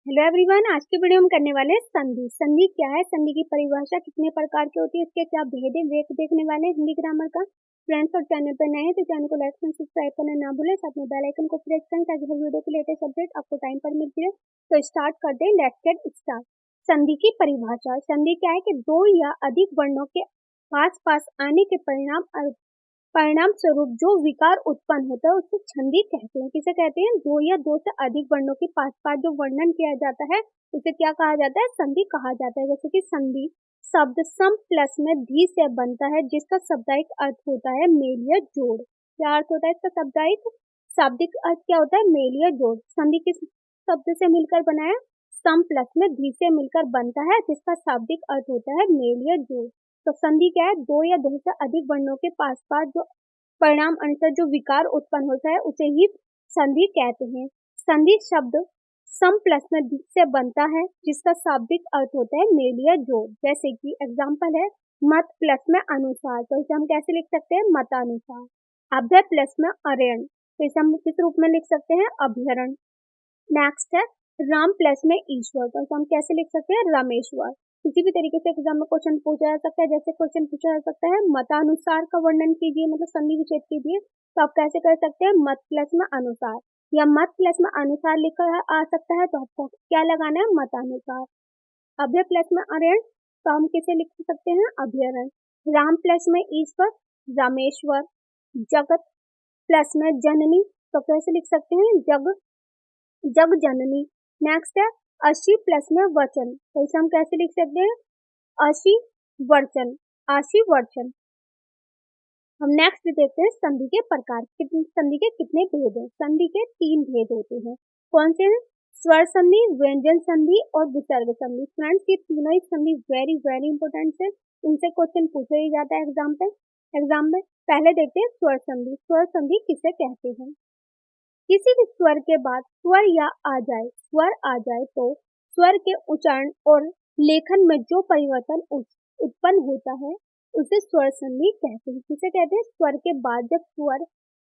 Hello everyone, आज की video हम करने वाले हैं संधि। संधि क्या है, संधि की परिभाषा कितने प्रकार की होती है, इसके क्या भेद है, वे देखने वाले हैं हिंदी ग्रामर का। फ्रेंड्स और चैनल पर नए हैं तो चैनल को लाइक एंड सब्सक्राइब करना ना भूलें, साथ में बेल आइकन को प्रेस करें ताकि हर वीडियो की लेटेस्ट अपडेट आपको टाइम पर मिलती रहे। तो स्टार्ट करते हैं, लेट्स गेट स्टार्ट। संधि की परिभाषा। संधि क्या है कि दो या अधिक वर्णों के पास पास आने के परिणाम स्वरूप जो विकार उत्पन्न होता है उसे संधि कहते हैं। किसे कहते हैं? दो या दो से अधिक वर्णों के पास पास जो वर्णन किया जाता है उसे क्या कहा जाता है? संधि कहा जाता है। जैसे कि संधि शब्द सम प्लस में धी से बनता है, जिसका शाब्दिक अर्थ होता है मेल या जोड़। क्या अर्थ होता है इसका शाब्दिक? शाब्दिक अर्थ क्या होता है? मेल या जोड़। संधि किस शब्द से मिलकर बना है? सम प्लस में धी से मिलकर बनता है, जिसका शाब्दिक अर्थ होता है मेल या जोड़। तो संधि क्या है? दो या दो से अधिक वर्णों के पास पास जो परिणाम अनुसार जो विकार उत्पन्न होता है उसे ही संधि कहते हैं। संधि शब्द सम प्लस में से बनता है, जिसका शाब्दिक अर्थ होता है मेल या जोड़। जैसे कि एग्जांपल है मत प्लस में अनुसार, तो इसे हम कैसे लिख सकते हैं? मतानुसार। अभय प्लस में अरण्य, तो इसे हम किस रूप में लिख सकते हैं? अभ्यरण। नेक्स्ट है राम प्लस में ईश्वर, तो हम कैसे लिख सकते हैं? रामेश्वर। किसी भी तरीके से एग्जाम में क्वेश्चन पूछा जा सकता है। जैसे क्वेश्चन पूछा जा सकता है मतानुसार का वर्णन कीजिए, मतलब संधि विच्छेद कीजिए, तो आप कैसे कर सकते हैं? मत प्लस में अनुसार, या मत प्लस में अनुसार लिखकर आ सकता है, तो आपको क्या लगाना है? मतानुसार। अभय प्लस में अरण्य, तो हम किसे लिख सकते हैं? अभ्यरण। राम प्लस में ईश्वर, रामेश्वर। जगत प्लस में जननी, तो कैसे लिख सकते हैं? जग जननी। नेक्स्ट है अशी प्लस में वचन, तो इसे हम कैसे लिख सकते हैं? अशी वर्चन, आशी वर्चन। हम नेक्स्ट देखते हैं संधि के प्रकार। संधि के कितने भेद हैं? संधि के 3 भेद होते हैं। कौन से हैं? स्वर संधि, व्यंजन संधि और विसर्ग संधि। फ्रेंड्स, ये तीनों ही संधि वेरी वेरी इंपॉर्टेंट है, इनसे क्वेश्चन पूछा ही जाता है एग्जाम में। पहले देखते हैं स्वर संधि। स्वर संधि किसे कहते हैं? किसी भी स्वर के बाद स्वर आ जाए तो स्वर के उच्चारण और लेखन में जो परिवर्तन उत्पन्न होता है उसे स्वर संधि कहते हैं। किसे कहते हैं? स्वर के बाद जब स्वर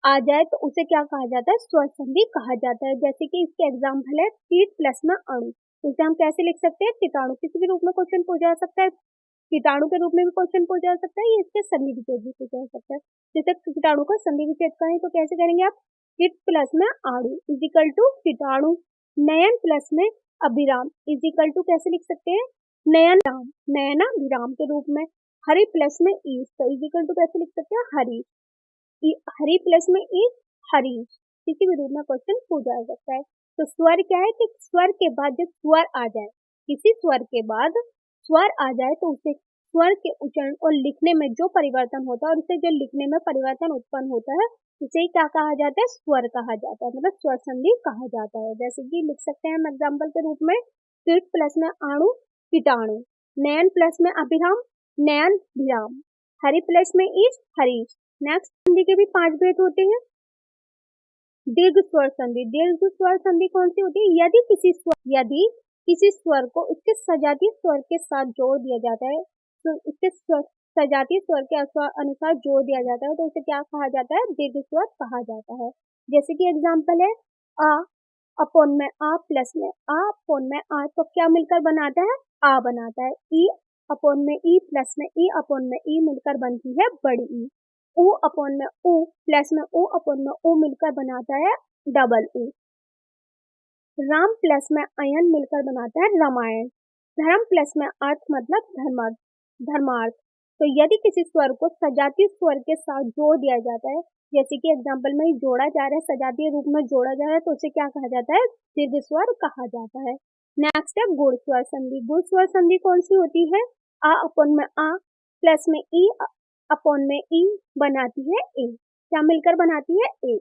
आ जाए तो उसे क्या कहा जाता है? स्वर संधि कहा जाता है। जैसे कि इसके एग्जाम्पल है कीट प्लस में अणु, इसे हम कैसे लिख सकते हैं? कीटाणु। किसी भी रूप में क्वेश्चन पूछा जा सकता है, कीटाणु के रूप में भी क्वेश्चन पूछा जा सकता है, या इसके संधि विच्छेद भी पूछा जा सकता है। जैसे कीटाणु का संधि विच्छेद करें तो कैसे करेंगे आप? किट प्लस में आड़ू इजिकल टू कीटाणु। नयन प्लस में अभिराम इजिकल टू कैसे लिख सकते हैं? नयन राम, नयना विराम के रूप में। हरि प्लस में ईश, तो इजिकल टू कैसे लिख सकते हैं? हरी। हरि प्लस में ईश, हरीश। किसी भी रूप में क्वेश्चन पूछा जा सकता है। तो स्वर क्या है कि स्वर के बाद जब स्वर आ जाए, किसी स्वर के बाद स्वर आ जाए तो उसे स्वर के उच्चारण और लिखने में जो परिवर्तन होता है और उसे जो लिखने में परिवर्तन उत्पन्न होता है उसे क्या कहा जाता है? स्वर कहा जाता है, मतलब स्वर संधि कहा जाता है। जैसे कि लिख सकते हैं हम एग्जाम्पल के रूप में कीट प्लस में अणु कीटाणु, नयन प्लस में अभिराम नयन विराम, हरि प्लस में ईश हरीश। नेक्स्ट संधि के भी 5 भेद होते हैं। दीर्घ स्वर संधि। दीर्घ स्वर संधि कौन सी होती है? यदि किसी स्वर को उसके सजातीय स्वर के साथ जोड़ दिया जाता है, तो उसके सजातीय स्वर के अनुसार जोड़ दिया जाता है तो उसे क्या कहा जाता है? दीर्घ स्वर कहा जाता है। जैसे कि एग्जाम्पल है आ अपोन में आ प्लस में आ अपोन में आ, तो क्या मिलकर बनाता है? आ बनाता है। ई अपोन में ई प्लस में ई अपोन में ई मिलकर बनती है बड़ी ई। ऊ अपोन में ऊ प्लस में ऊ अपोन में ऊ मिलकर बनाता है डबल ऊ। राम प्लस में अयन मिलकर बनाता है रामायण। धर्म प्लस में अर्थ मतलब धर्मार्थ। तो यदि किसी स्वर को सजातीय स्वर के साथ जोड़ दिया जाता है, जैसे कि एग्जाम्पल में जोड़ा जा रहा है, सजातीय रूप में जोड़ा जा रहा है, तो उसे क्या कहा जाता है? दीर्घ स्वर कहा जाता है। नेक्स्ट है गुण स्वर संधि। गुण स्वर संधि कौन सी होती है? आ अपोन में आ प्लस में ई अपोन में ई बनाती है ए। क्या मिलकर बनाती है? ए।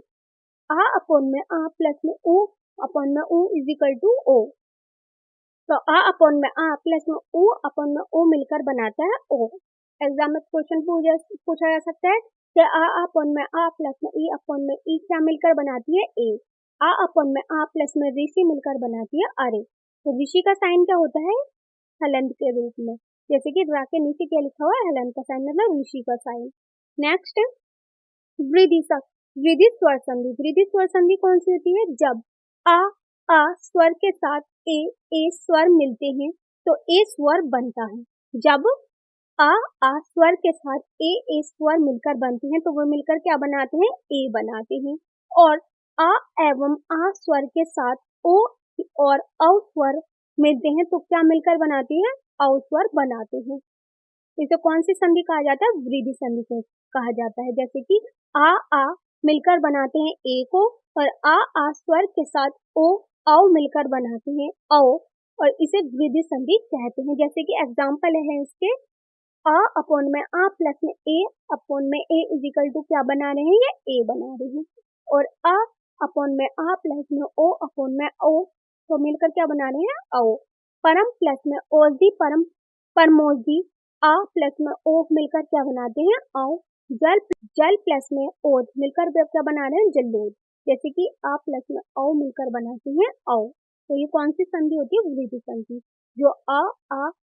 आ अपोन में आ प्लस में ऊ अपोन में ऊ इजिकल टू ओ। तो आ अपोन में आ प्लस में ऊ अपोन में ओ मिलकर बनाता है ओ। एग्जाम में क्वेश्चन पूछा जा सकता है कि आ अपोन में आ प्लस में ई अपोन में ई क्या मिलकर बनाती है? ए। आ अपोन में आ प्लस में ऋषि मिलकर बनाती है अरे। तो ऋषि का साइन क्या होता है? हलंत के रूप में। जैसे कि रा के नीचे क्या लिखा हुआ है? हलंत का साइन, मतलब ऋषि का साइन। नेक्स्ट वृद्धि स्वर संधि। वृद्धि स्वर संधि कौन सी होती है? जब आ आ स्वर के साथ ए स्वर मिलते हैं तो ए स्वर बनता है। जब आ स्वर के साथ ए स्वर मिलकर बनते हैं तो वो मिलकर क्या बनाते हैं? ए बनाते हैं। और आ एवं आ स्वर के साथ ओ और औ स्वर मिलते हैं तो क्या मिलकर बनाते हैं? औ स्वर बनाते हैं। इसे कौन सी संधि कहा जाता है? वृद्धि संधि को कहा जाता है। जैसे कि आ मिलकर बनाते हैं ए को और आ स्वर के साथ ओ औ मिलकर बनाते हैं औ और इसे वृद्धि संधि कहते हैं। जैसे कि एग्जाम्पल है इसके, आ अपॉन में आ प्लस में ए अपॉन में ए इजिकल टू क्या बना रहे हैं? ये ए बना रहे हैं। और आ अपॉन में आ प्लस में ओ अपॉन में ओ तो मिलकर क्या बना रहे हैं? औ। परम प्लस में ओजी परम परमोजी आ प्लस में ओ मिलकर क्या बनाते हैं? औ। जल जल प्लस में ओज मिलकर क्या बना रहे हैं? जलोद। जैसे कि आ प्लस में औ मिलकर बनाते हैं औ। तो ये कौन सी संधि होती है? वृद्धि संधि। जो आ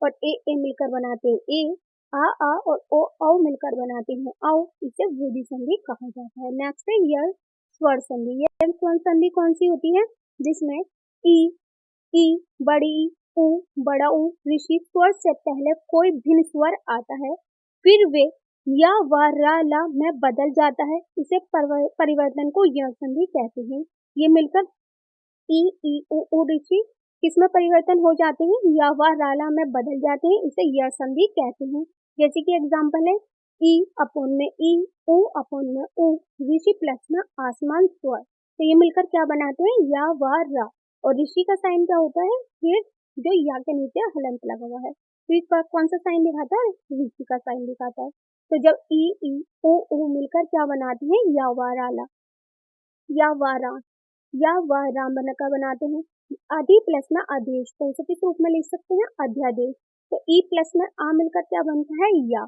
और ए मिलकर बनाते हैं ए, आ और ओ औ मिलकर बनाते हैं औ, इसे वृद्धि संधि कहा जाता है। नेक्स्ट है यल स्वर संधि। यल स्वर संधि कौन सी होती है? जिसमें ई बड़ी ऊ बड़ा ऊ ऋषि स्वर से पहले कोई भिन्न स्वर आता है, फिर वे या व रा ला में बदल जाता है। इसे परिवर्तन को यल संधि कहते हैं। ये मिलकर ई ऊ ऋषि किसमें परिवर्तन हो जाते हैं? या व रा ला में बदल जाते हैं। इसे यल संधि कहते हैं। जैसे कि एग्जाम्पल है ई अपॉन में ई, ऊ अपॉन में ऊ, ऋषि प्लस में आसमान स्वर। तो ये मिलकर क्या बनाते हैं? या व रा। और ऋषि का साइन क्या होता है? ये जो या के नीचे हलंत लगा हुआ है। तो इसका कौन सा साइन दिखाता है? ऋषि का साइन दिखाता है। तो जब ई ऊ मिलकर क्या बनाते हैं? या व रा ला, या व रा, या व राम का बनाते हैं। आदि प्लस में आदेश, तो इसे किस रूप में लिख सकते हैं? अध्यादेश। तो ई प्लस में आ मिलकर क्या बनता है? या।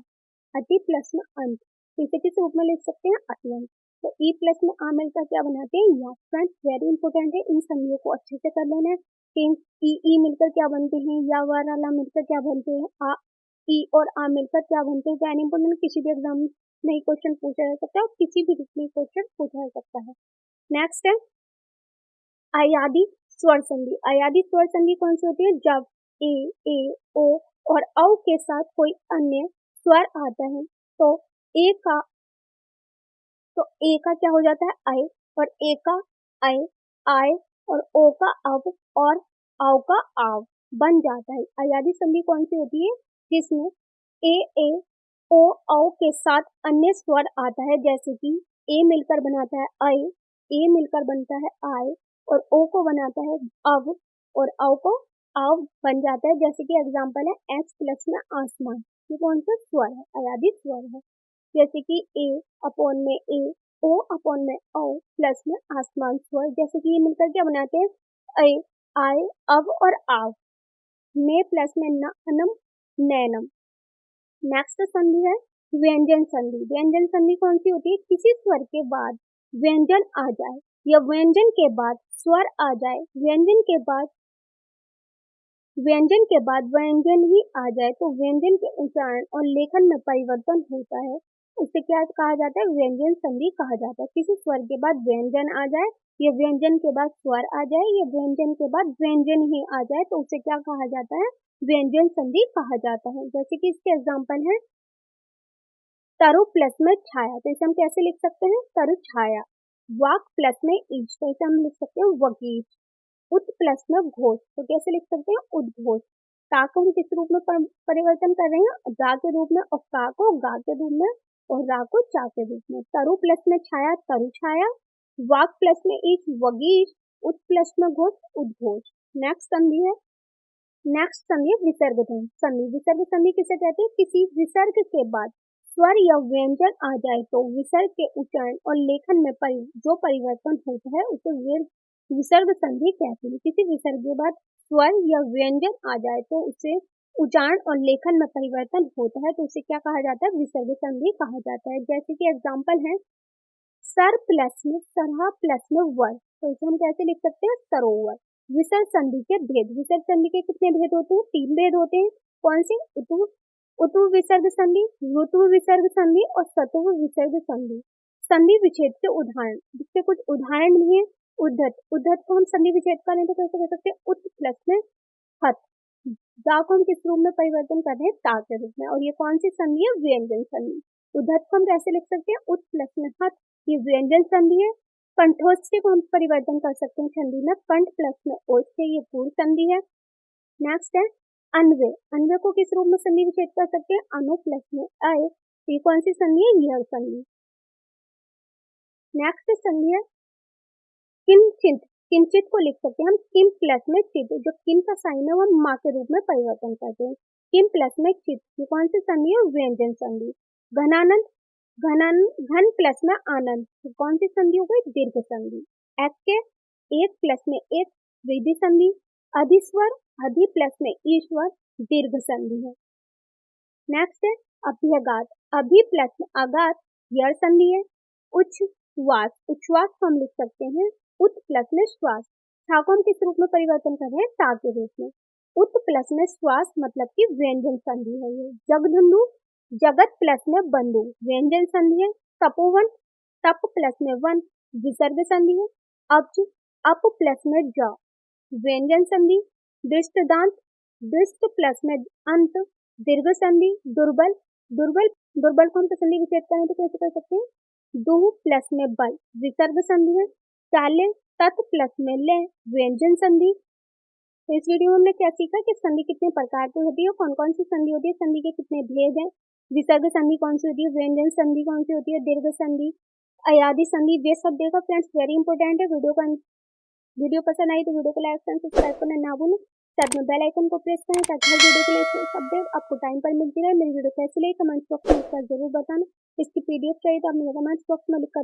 अति प्लस में अंत, तो इसे किस रूप में लिख सकते हैं? अत्यंत। तो ई प्लस में आ मिलकर क्या बनाते हैं? या। फ्रेंड्स वेरी इंपॉर्टेंट है, इन संधियों को अच्छे से कर लेना है। ई मिलकर क्या बनते हैं? या व रा ला मिलकर क्या बनते हैं? आ ई और आ मिलकर क्या बनते हैं? वेरी इंपॉर्टेंट, किसी भी एग्जाम में क्वेश्चन पूछा जा सकता है और किसी भी में क्वेश्चन पूछा जा सकता है। नेक्स्ट है अयादी स्वर संधि। अयादी स्वर संधि कौन सी होती है? जब ए ओ और औ के साथ कोई अन्य स्वर आता है तो ए का क्या हो जाता है? आय, और ए का आय आय और ओ का अब और औ का आव बन जाता है। अयादी संधि कौन सी होती है? जिसमें ए ओ औ के साथ अन्य स्वर आता है। जैसे कि ए मिलकर बनाता है आय, ए मिलकर बनता है आय और ओ को बनाता है अब और औ को आव बन जाता है। जैसे कि एग्जाम्पल है एक्स प्लस में आसमान। ये कौन सा स्वर है? अयादी स्वर है। जैसे कि ए अपॉन में ए, ओ अपॉन में ओ प्लस में आसमान स्वर। जैसे कि ये मिलकर क्या बनाते हैं? ए आय अब और आव, ने प्लस में न अनम नैनम। नेक्स्ट संधि है व्यंजन संधि। व्यंजन संधि कौन सी होती है? किसी स्वर के बाद व्यंजन आ जाए या व्यंजन के बाद स्वर आ जाए, व्यंजन के बाद व्यंजन ही आ जाए तो व्यंजन के उच्चारण और लेखन में परिवर्तन होता है। उसे क्या कहा जाता है? व्यंजन संधि कहा जाता है। किसी स्वर के बाद व्यंजन आ जाए या व्यंजन के बाद स्वर आ जाए या व्यंजन के बाद व्यंजन ही आ जाए तो उसे क्या कहा जाता है? व्यंजन संधि कहा जाता है। जैसे कि इसके एग्जाम्पल है तरु प्लस में छाया, तो इसे हम कैसे लिख सकते हैं? तरु छाया। वाक प्लस में ईच, तो इसे हम लिख सकते हैं वगीच। उत प्लस में घोष, तो कैसे लिख सकते हैं? उद्घोष। ता को हम किस रूप में परिवर्तन कर रहे हैं? गा के रूप में, और का को गा के रूप में और रा को चा के रूप में। तरु प्लस में छाया तरु छाया, वाक प्लस में ईच वगीच, उत प्लस में घोष उद्घोष। नेक्स्ट संधि है विसर्ग संधि। विसर्ग संधि किसे कहते हैं? किसी विसर्ग के बाद स्वर या व्यंजन आ जाए तो विसर्ग के उच्चारण और लेखन में जो परिवर्तन होता है उसे विसर्ग संधि कहते हैं। किसी विसर्ग के बाद स्वर या व्यंजन आ जाए तो उसे उच्चारण और लेखन में परिवर्तन होता है तो उसे क्या कहा जाता है? विसर्ग संधि कहा जाता है। जैसे कि एग्जाम्पल है सर प्लस में सरहा प्लस में वर, तो इसे हम कैसे लिख सकते हैं? सरोवर। विसर्ग संधि के भेद। विसर्ग संधि के कितने भेद होते हैं? 3 भेद होते हैं। कौन से? उतु विसर्ग संधि, ऋतु विसर्ग संधि और सतुव विसर्ग संधि। संधि विच्छेद के उदाहरण, जिसके कुछ उदाहरण भी हैं उद्धत, उद्धत को हम संधि विच्छेद करें तो कैसे कर सकते हैं, उत प्लस में हत। दा को हम किस रूप में परिवर्तन कर रहे हैं, ता के रूप में, और ये कौन सी संधि है, व्यंजन संधि। उद्धत को हम कैसे लिख सकते हैं, उत प्लस में हत, ये व्यंजन संधि है। कंठोष्ठी को हम परिवर्तन कर सकते हैं संधि में, कंठ प्लस में ओष्ठ्य, ये पूर्ण संधि है। नेक्स्ट है अन्वय, अन्वय को किस रूप में संधि विच्छेद कर सकते हैं, अनु प्लस में अय, ये कौन सी संधि है, यह संधि। नेक्स्ट संधि है किंचित, किंचित को लिख सकते हैं हम किम प्लस में चित, जो किम का साइन है वो हम माँ के रूप में परिवर्तन करते हैं, किम प्लस में चित, ये कौन सी संधि है, व्यंजन संधि। घनानंद, घन प्लस में आनंद, ये कौन सी संधि हो गई, दीर्घ संधि। एक्के, एक प्लस में एक, वृद्धि संधि। अधिस्वर, अधि प्लस में ईश्वर, दीर्घ संधि है। नेक्स्ट है अभ्यगात, अभि प्लस में आगात, यह संधि है। उच्छ्वास, उच्छ्वास को हम लिख सकते हैं उत प्लस में श्वास, छा को हम किस रूप में परिवर्तन कर रहे हैं, ता के रूप में। उत प्लस में श्वास मतलब कि व्यंजन संधि है ये। जगधंधु, जगत प्लस में बंधु, व्यंजन संधि है। तपोवन, तप प्लस में वन, विसर्ग संधि है। अब्ज, अप प्लस में ज, व्यंजन संधि। दृष्टदांत, दृष्ट प्लस में अंत, दीर्घ संधि। दुर्बल, दुर्बल, दुर्बल को हम संधि विच्छेद करें तो कैसे कर सकते हैं, दुह प्लस में बल, विसर्ग संधि है। चाले, तत् प्लस में ले, व्यंजन संधि। तो इस वीडियो में हमने क्या सीखा कि संधि कितने प्रकार की होती है, कौन कौन सी संधि होती है, संधि के कितने भेद हैं, विसर्ग संधि कौन सी होती है, व्यंजन संधि कौन सी होती है, दीर्घ संधि, अयादि संधि, ये सब देखा फ्रेंड्स, वेरी इंपॉर्टेंट है। वीडियो पसंद आई तो वीडियो को लाइक एंड सब्सक्राइब करना ना भूलें, साथ में बेल आइकन को प्रेस करें ताकि हर वीडियो के लिए अपडेट आपको टाइम पर मिलती रहे। मेरी वीडियो कैसी लगी कमेंट बॉक्स में लिखकर जरूर बताना। इसकी पीडीएफ चाहिए तो आप मुझे कमेंट बॉक्स में लिखकर